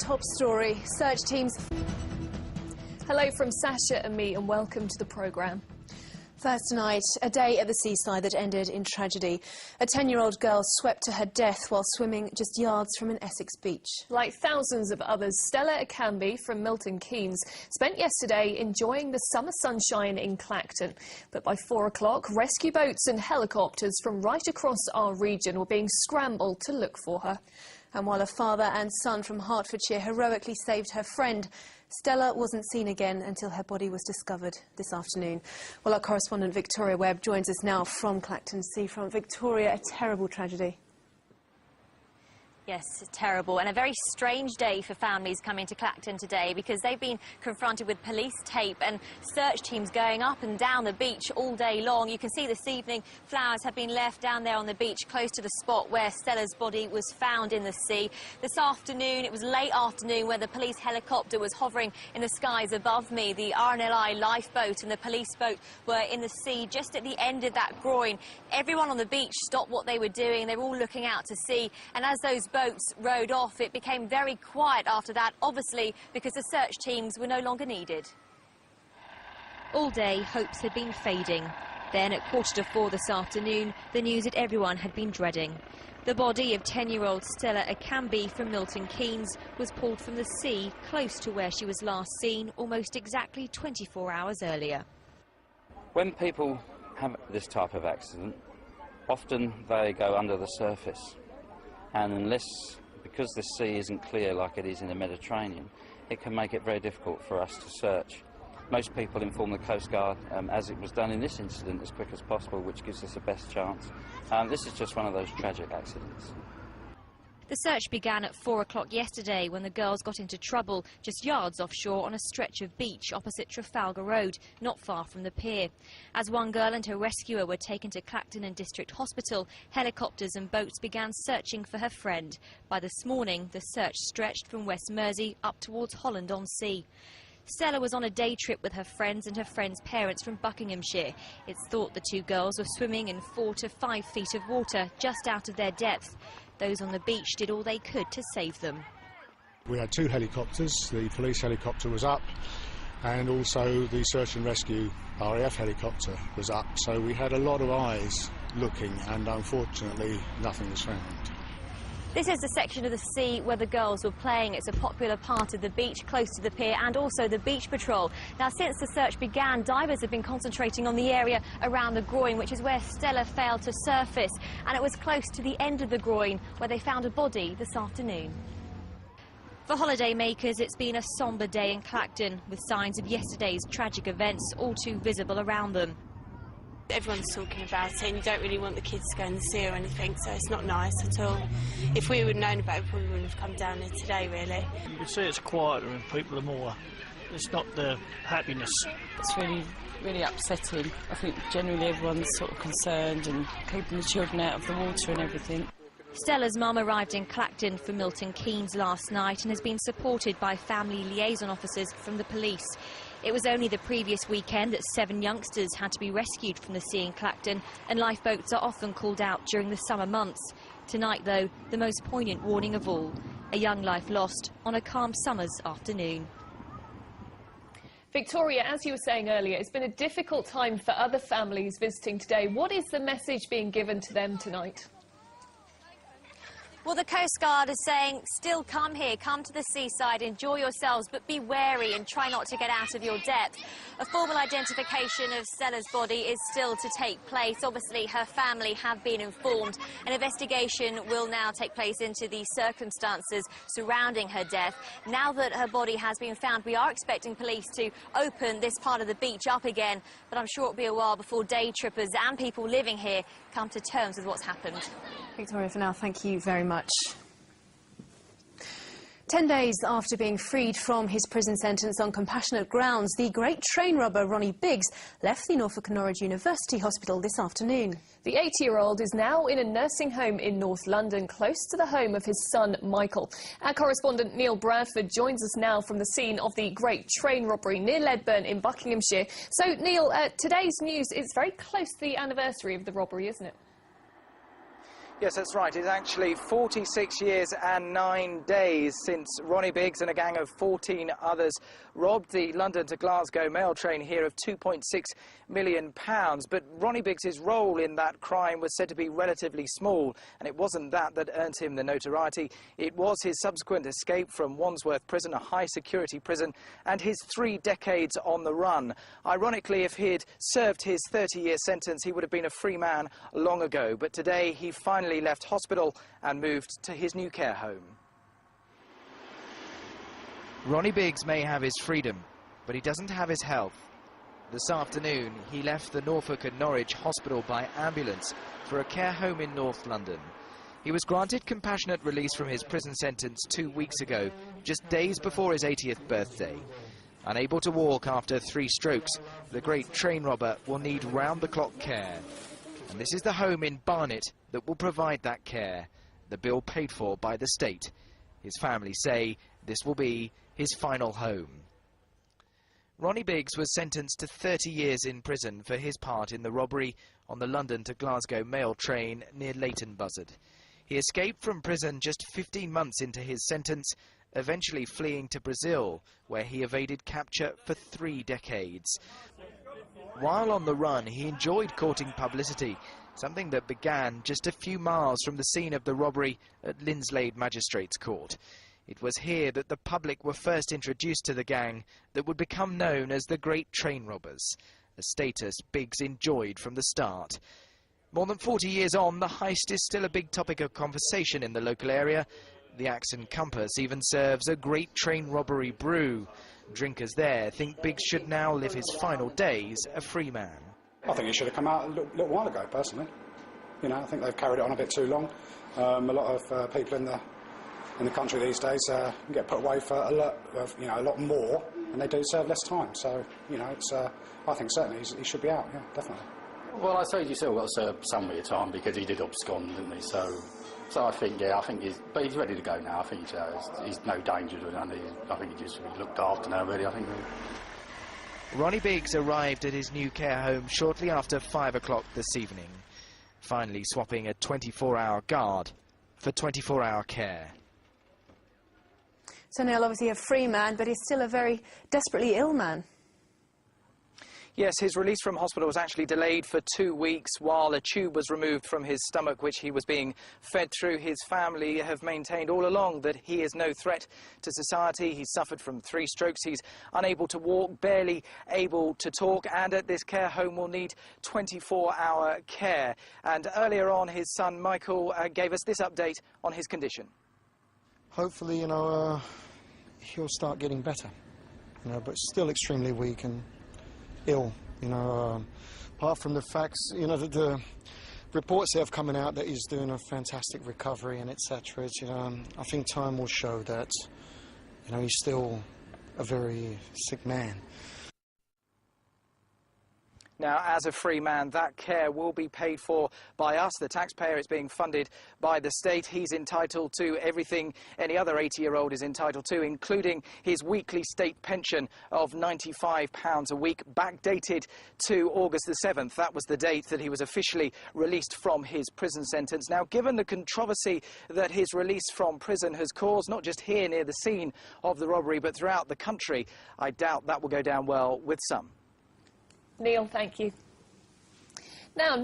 top story. Search teams... Hello from Sasha and me and welcome to the programme. First tonight, a day at the seaside that ended in tragedy. A 10-year-old girl swept to her death while swimming just yards from an Essex beach. Like thousands of others, Stella Akambi from Milton Keynes spent yesterday enjoying the summer sunshine in Clacton. But by 4 o'clock, rescue boats and helicopters from right across our region were being scrambled to look for her. And while a father and son from Hertfordshire heroically saved her friend, Stella wasn't seen again until her body was discovered this afternoon. Well, our correspondent Victoria Webb joins us now from Clacton Seafront. Victoria, a terrible tragedy. Yes, terrible, and a very strange day for families coming to Clacton today because they've been confronted with police tape and search teams going up and down the beach all day long. You can see this evening flowers have been left down there on the beach close to the spot where Stella's body was found in the sea. This afternoon, it was late afternoon, where the police helicopter was hovering in the skies above me. The RNLI lifeboat and the police boat were in the sea just at the end of that groin. Everyone on the beach stopped what they were doing. They were all looking out to sea, and as those boats rowed off, it became very quiet after that, obviously because the search teams were no longer needed. All day, hopes had been fading. Then, at 4:45 this afternoon, the news that everyone had been dreading. The body of 10-year-old Stella Akambi from Milton Keynes was pulled from the sea close to where she was last seen almost exactly 24 hours earlier. When people have this type of accident, often they go under the surface. And because the sea isn't clear like it is in the Mediterranean, it can make it very difficult for us to search. Most people inform the Coast Guard, as it was done in this incident, as quick as possible, which gives us the best chance. This is just one of those tragic accidents. The search began at 4 o'clock yesterday when the girls got into trouble just yards offshore on a stretch of beach opposite Trafalgar Road, not far from the pier. As one girl and her rescuer were taken to Clacton and District Hospital, helicopters and boats began searching for her friend. By this morning, the search stretched from West Mersey up towards Holland-on-Sea. Stella was on a day trip with her friends and her friends' parents from Buckinghamshire. It's thought the two girls were swimming in 4 to 5 feet of water just out of their depth. Those on the beach did all they could to save them. We had 2 helicopters. The police helicopter was up, and also the search and rescue RAF helicopter was up. So we had a lot of eyes looking, and unfortunately nothing was found. This is the section of the sea where the girls were playing. It's a popular part of the beach close to the pier and also the beach patrol. Now, since the search began, divers have been concentrating on the area around the groin, which is where Stella failed to surface. And it was close to the end of the groin where they found a body this afternoon. For holiday makers, it's been a sombre day in Clacton, with signs of yesterday's tragic events all too visible around them. Everyone's talking about it, and you don't really want the kids to go in the sea or anything, so it's not nice at all. If we would have known about it, we probably wouldn't have come down here today, really. You can see it's quieter and people are more... It's not the happiness. It's really, really upsetting. I think generally everyone's sort of concerned and keeping the children out of the water and everything. Stella's mum arrived in Clacton from Milton Keynes last night and has been supported by family liaison officers from the police. It was only the previous weekend that 7 youngsters had to be rescued from the sea in Clacton, and lifeboats are often called out during the summer months. Tonight, though, the most poignant warning of all, a young life lost on a calm summer's afternoon. Victoria, as you were saying earlier, it's been a difficult time for other families visiting today. What is the message being given to them tonight? Well, the Coast Guard is saying, still come here, come to the seaside, enjoy yourselves, but be wary and try not to get out of your depth. A formal identification of Stella's body is still to take place. Obviously, her family have been informed. An investigation will now take place into the circumstances surrounding her death. Now that her body has been found, we are expecting police to open this part of the beach up again, but I'm sure it'll be a while before day trippers and people living here come to terms with what's happened. Victoria, for now, thank you very much. 10 days after being freed from his prison sentence on compassionate grounds, the great train robber Ronnie Biggs left the Norfolk and Norwich University Hospital this afternoon. The 80-year-old is now in a nursing home in North London, close to the home of his son, Michael. Our correspondent Neil Bradford joins us now from the scene of the great train robbery near Ledburn in Buckinghamshire. So, Neil, today's news is very close to the anniversary of the robbery, isn't it? Yes, that's right. It's actually 46 years and 9 days since Ronnie Biggs and a gang of 14 others robbed the London to Glasgow mail train here of £2.6 million. But Ronnie Biggs' role in that crime was said to be relatively small, and it wasn't that earned him the notoriety. It was his subsequent escape from Wandsworth Prison, a high-security prison, and his 3 decades on the run. Ironically, if he'd served his 30-year sentence, he would have been a free man long ago. But today, he finally left hospital and moved to his new care home. Ronnie Biggs may have his freedom, but he doesn't have his health. This afternoon, he left the Norfolk and Norwich hospital by ambulance for a care home in North London. He was granted compassionate release from his prison sentence 2 weeks ago, just days before his 80th birthday. Unable to walk after 3 strokes, the great train robber will need round-the-clock care. And this is the home in Barnet that will provide that care, the bill paid for by the state. His family say this will be his final home. Ronnie Biggs was sentenced to 30 years in prison for his part in the robbery on the London to Glasgow mail train near Leighton Buzzard. He escaped from prison just 15 months into his sentence, eventually fleeing to Brazil, where he evaded capture for 3 decades. While on the run, he enjoyed courting publicity, something that began just a few miles from the scene of the robbery at Linslade Magistrates Court. It was here that the public were first introduced to the gang that would become known as the Great Train Robbers, a status Biggs enjoyed from the start. More than 40 years on, the heist is still a big topic of conversation in the local area. The Axe and Compass even serves a great train robbery brew. Drinkers there think Biggs should now live his final days a free man. I think he should have come out a little while ago, personally. You know, I think they've carried it on a bit too long. A lot of people in the country these days get put away for a lot more, and they do serve less time. So, you know, I think certainly he should be out. Yeah, definitely. Well, I suppose you still got to serve some of your time because he did abscond, didn't he? So I think, yeah, but he's ready to go now. I think he's no danger to it. I think he just looked after now, really. I think. Ronnie Biggs arrived at his new care home shortly after 5 o'clock this evening, finally swapping a 24-hour guard for 24-hour care. So Neil, obviously a free man, but he's still a very desperately ill man. Yes, his release from hospital was actually delayed for 2 weeks while a tube was removed from his stomach, which he was being fed through. His family have maintained all along that he is no threat to society. He's suffered from 3 strokes. He's unable to walk, barely able to talk, and at this care home will need 24-hour care. And earlier on, his son Michael gave us this update on his condition. Hopefully, you know, he'll start getting better, you know, but still extremely weak and ill, you know, apart from the facts, you know, the reports that have coming out that he's doing a fantastic recovery and etc. You know, I think time will show that, you know, he's still a very sick man. Now, as a free man, that care will be paid for by us, the taxpayer. It's being funded by the state. He's entitled to everything any other 80-year-old is entitled to, including his weekly state pension of £95 a week, backdated to August the 7th. That was the date that he was officially released from his prison sentence. Now, given the controversy that his release from prison has caused, not just here near the scene of the robbery, but throughout the country, I doubt that will go down well with some. Neil, thank you. Now.